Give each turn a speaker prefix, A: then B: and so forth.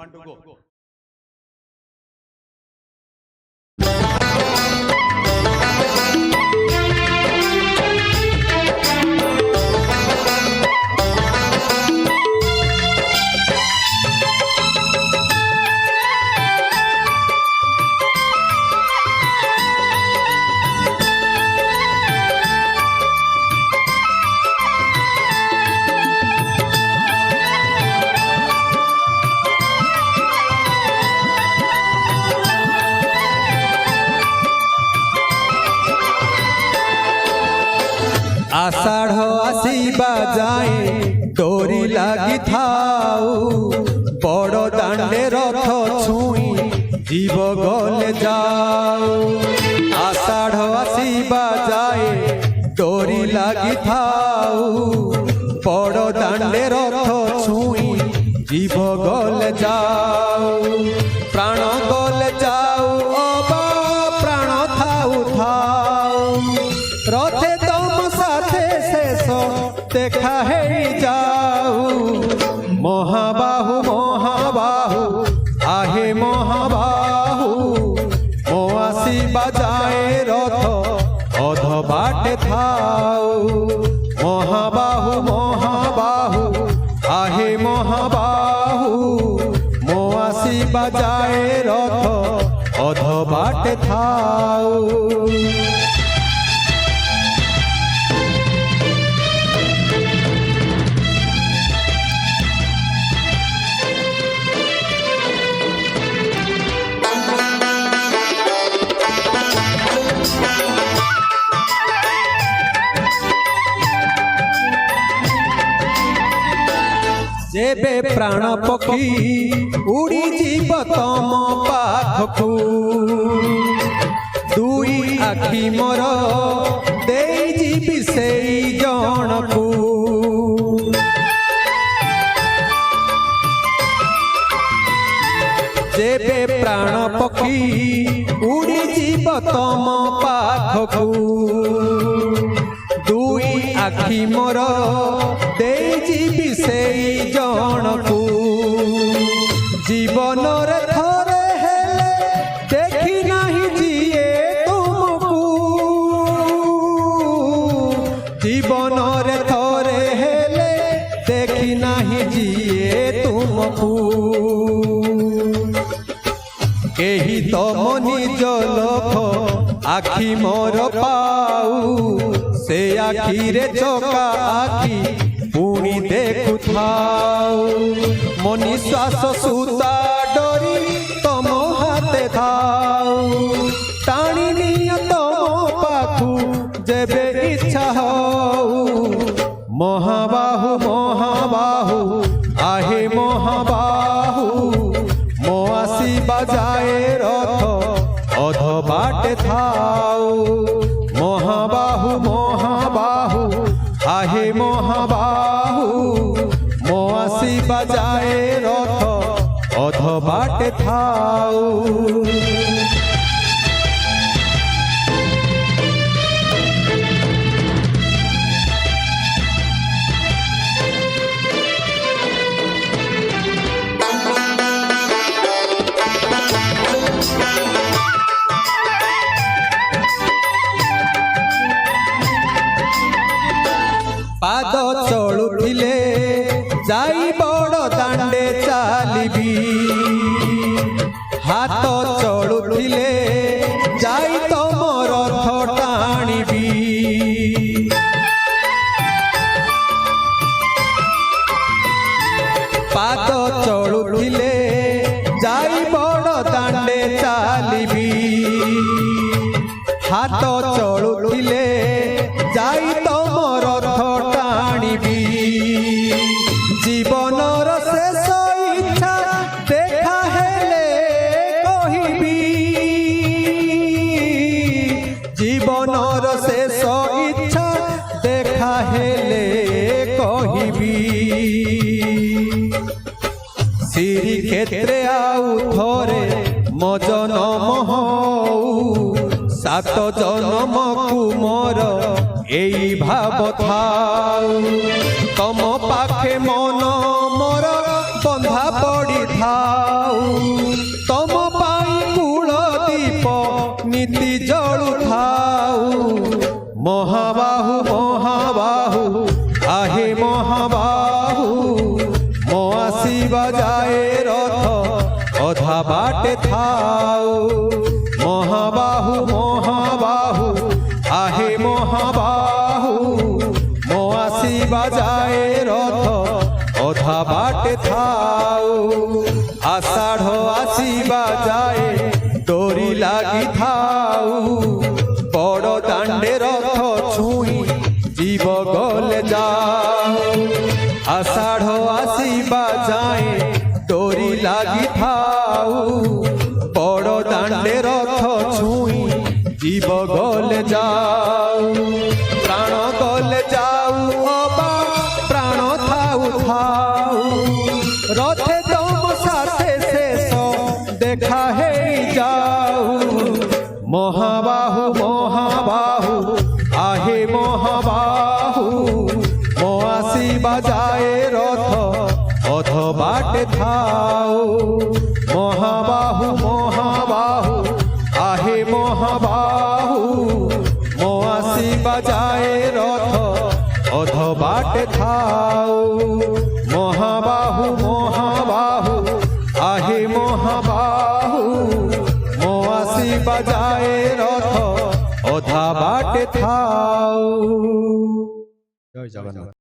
A: 1 2 go.
B: आषाढ़ आसीबा जाए डोरी लगी थाऊ बड़ दांडे रथ छुई जीव गले जाऊ। आषाढ़ आसीबा जाए डोरी लगी थाऊ बड़ दांडे रथ छुई जीव गले जाऊ। प्राण गले जाऊ अबा प्राण थाऊ थाऊ रथे देखा है जाऊ। महाबाहु महाबाहु आहे महाबाहु मोआसी बजाए रथ अध बाटे थाऊ। महाबाहु महाबाहु आहे महाबाहु मोआसी बजाए रथ अध बाटे थाऊ। जेबे प्राण पक्षी उड़ी जीव तम पाखकू दुई आखि मोर दे जीवी से जनकू। जेबे प्राण पक्षी उड़ी जीव तम पाखकू दुई आखि मोर दे जीवी से जनकू। जीवन रे थरे हेले देखी नहीं जिए तुमको। जीवन रे थरे हेले देखी नहीं जिए तुमको। केही तम निज लोक आखि मोर पाऊ से आखि रे चका आखि पुणी देखु थाऊ। मो निश्वास सुता डोरी तम हाथे थाऊ टाणी निय तम पाखु जेबे इच्छा हऊ। महाबाहु महाबाहु आहे महाबाहु मोआसी बजाए रथ अध बाटे थाऊ। महाबाहु महाबाहु आहे महाबाहु मोआसी बजाए रथ अध बाटे थाऊ। पाद चलुथिले जाई बड़ दांडे चालिबी हाथ चलुथिले जाई तम रथ टाणिबी। पाद चलुथिले जाई बड़ दांडे चालिबी हाथ चलुथिले जाई तम रथ टाणिबी। जीवनर शेष इच्छा देखा हेले कहिबी। जीवनर शेष इच्छा देखा हेले कहिबी। श्री क्षेत्रे आउ थरे मो जनम हऊ सात जन्म कुमोर एई भाव थाऊ। तम पाखे मन मोर बंधा पड़ी था। অধা বাটে থাও। মহাবাহু মহাবাহু আহে মহাবাহু, মোয়াসি বাজায় রথ অধা বাটে থাও। আষাঢ় আসি বাজায় ডোরি লাগি থাও, বড় দাণ্ডে রথ ছুঁই জীব গলে যাও। আষাঢ় আসি বাজায় ডোরি লাগি থাও, বড় দাণ্ডে রথ ছুঁই জীব গলে যাও। প্রাণ গলে যাও অবা প্রাণ থাউ থাউ, রথে তোম সাথে শেষ দেখা হেই যাও। মহাবাহু মহাবাহু আহে মহাবাহু, মোয়াসি বাজায় রথ অধ বাটে থাও। মহাবাহু মহাবাহু আহে মহাবাহু, মোয়াসি বাজায় রথ অধ বাটে থাও। মহাবাহু মহাবাহু আহে মহাবাহু, মোয়াসি বাজায় রথ অধা বাটে থাও। জয় জগন্নাথ।